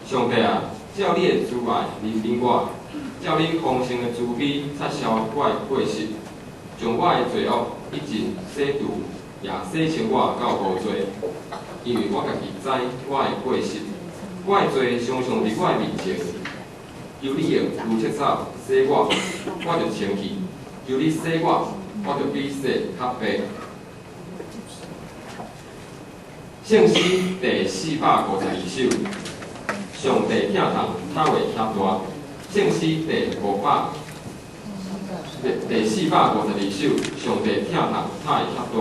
上帝啊，照你的慈爱怜悯我，照你丰盛的慈悲擦消我的过失，将我的罪恶一尽洗除，也洗清我到无罪。因为我家己知我的过失，我的罪常常伫我的面前。求你用如切草洗我，我就清气；求你洗我，我就比洗较白。圣诗第452首，上帝疼痛，他会遐大。圣诗第452首，上帝疼痛，他会遐大。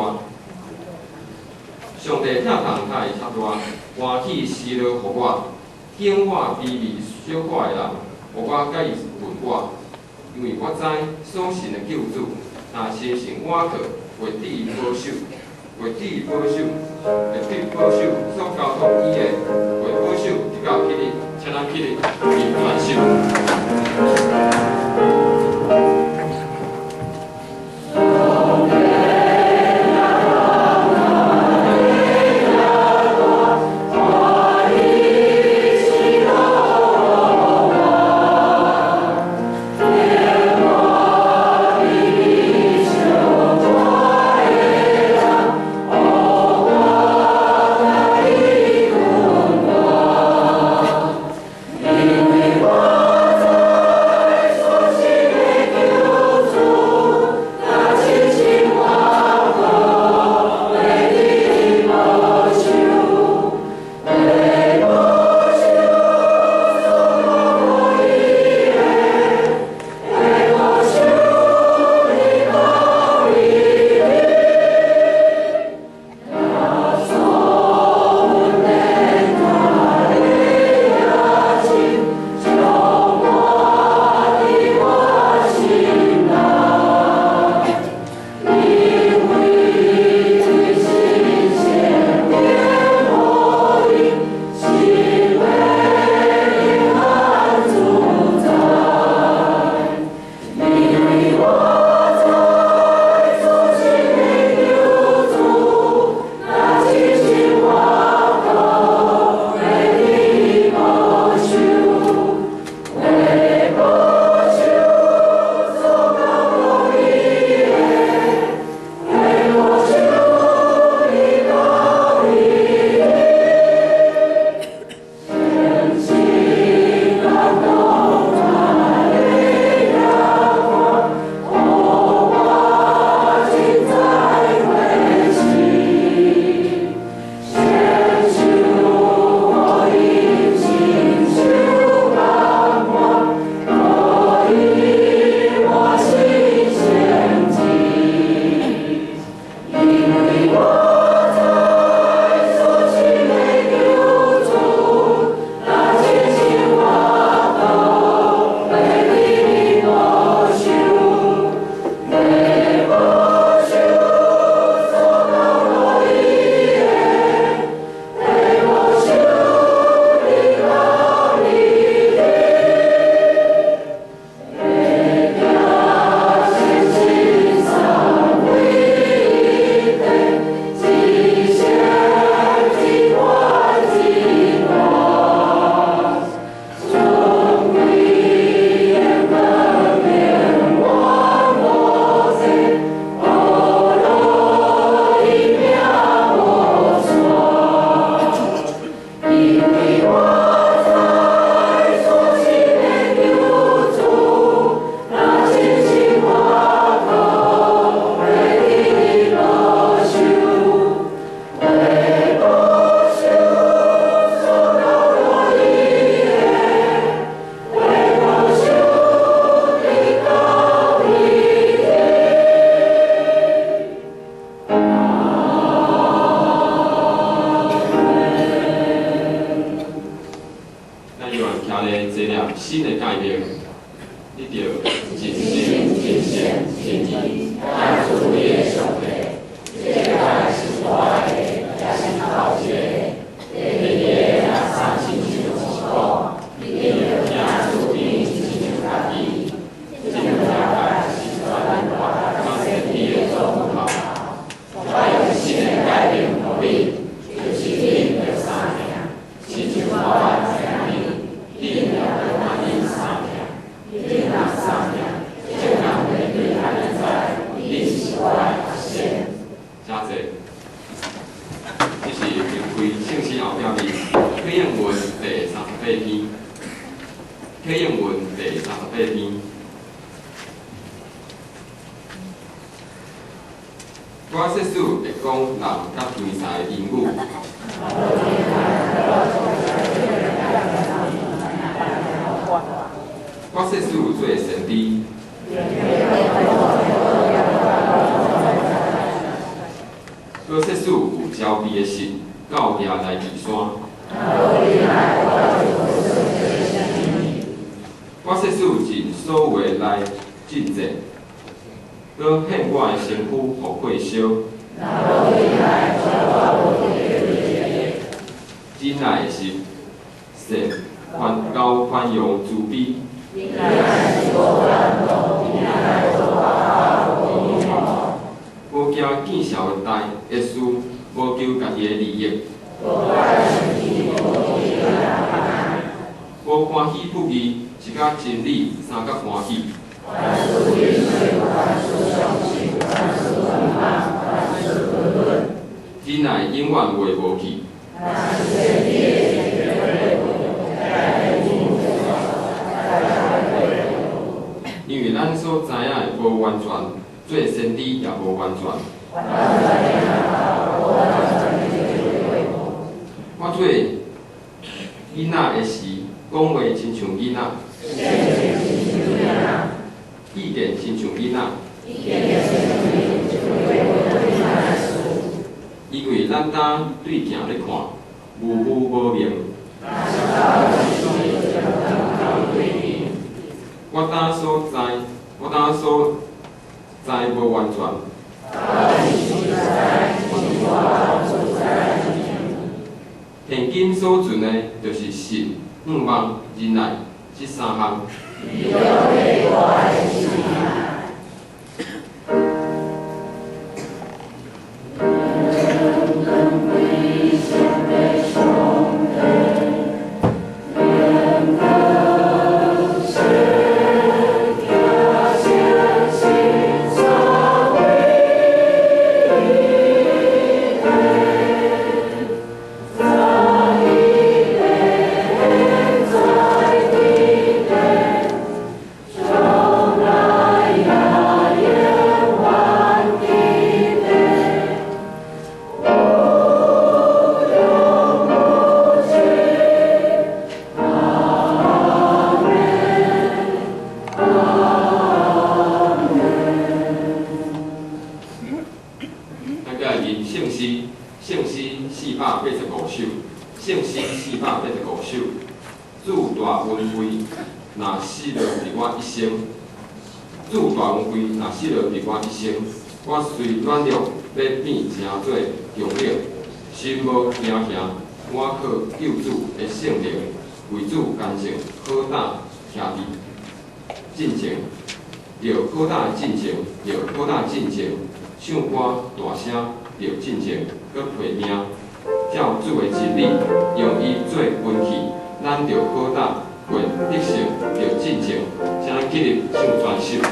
上帝疼痛，他会遐大，欢喜施乐互我，敬我卑微小可的人，互我甲伊问我，因为我知所信的救主，若心神挽靠，会对伊保守，会对伊保守，会对伊保守所交托伊的，会保守直到迄日，请咱起立，并传授。新的概念，你着尽心尽性尽意爱主你的上帝，这个是我的，也是靠这，日日也相信就讲，你着听主你亲像家己，这个大概是专我放在你的做不好，我用新的概念互你，就是你着三样，亲像我这样。坐。这是评开圣诗后壁面考验文第38篇，考验文第38篇。我说书会讲人甲天才的因语。我说书做先知。我说书有招庇的神，到夜来移山。我说书尽所有来进前。搁献我的身躯，互过烧。真爱的是善宽容慈悲。无惊见笑的代的事，无求家己的利益。无欢喜不义，一甲真理，三甲欢喜。真爱永远袂无去。因为咱所知影的无完全，做先知也无完全。我做囡仔的时，讲话亲像囡仔。意见亲像囡仔，因为咱当对镜咧看，模糊无明。我当所在无完全。现今所存的，就是信、望、仁爱这三项。圣诗485首，圣诗485首，主大恩惠，若死落伫我一生，主大恩惠，若死落伫我一生，我虽软弱，要变成做强力，心无惊吓，我靠救主的圣灵，为主干成好胆兄弟，进前，着好胆进前，着好胆进前，唱歌大声。着进前，搁陪命，照主的真理，用伊做根器，咱着好胆，为得胜，着进前，请咱起立唱全首。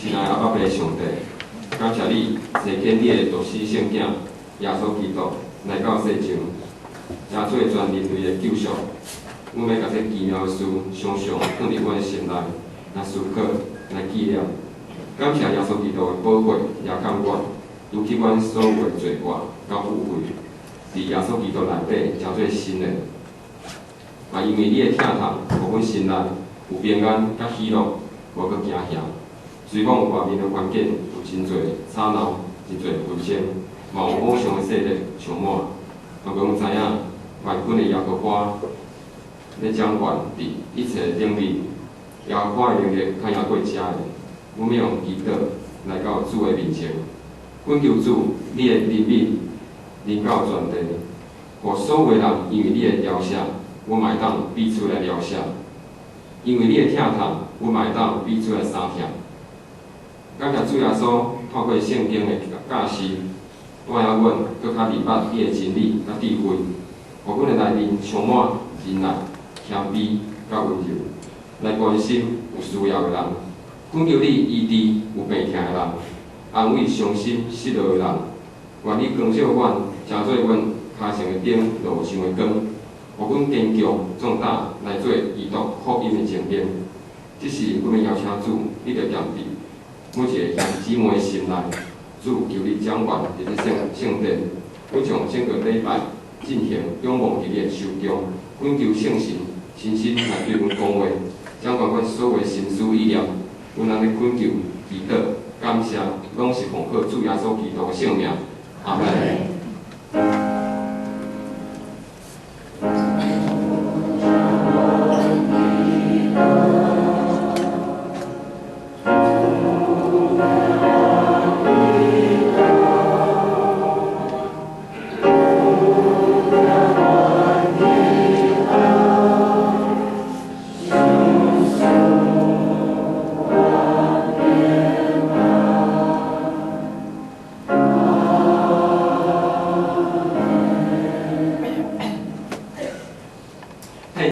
亲爱的阿爸爸上帝，感谢你赐拣你的独生圣囝耶稣基督来到世上，也做全人类的救赎。阮要甲这奇妙的事常常放伫阮的心内，来思考，来纪念。感谢耶稣基督的宝血也感愿，除去阮所有的罪过甲误会，伫耶稣基督内底交做新的。嘛，因为你的疼痛，互阮心内有平安甲喜乐，无搁惊吓。虽讲外面的环境有真侪吵闹，真侪纷争，嘛有偶像的势力充满。嘛，阮知影万军的耶和华咧掌管伫一切领域，耶和华的能力较赢过遮的。阮要用祈祷来到主的面前，阮求主，你的怜悯临到全地，互所有的人因为你的疗伤，阮嘛会当彼此来疗伤；因为你的疼痛，阮嘛会当彼此来相疼。感谢主耶稣透过圣经的教示，带领阮搁较明白你的真理甲智慧，互阮的内面充满忍耐、谦卑甲温柔，来关心有需要的人。恳求你医治有病痛的人，安慰伤心失落的人。愿你光照阮，成做阮骹前的灯，路上的光，互阮坚强壮大，来做医毒福音的前面。这是阮的邀请主，你着验证每一个兄姊妹的心内。主求你掌管伫这圣殿，阮将整个礼拜进行仰望伫你的手中，恳求圣神亲身来对阮讲话，掌管阮所有的心思意念。阮安尼恳求、祈祷、感谢，拢是奉靠主耶稣基督的圣名。阿门。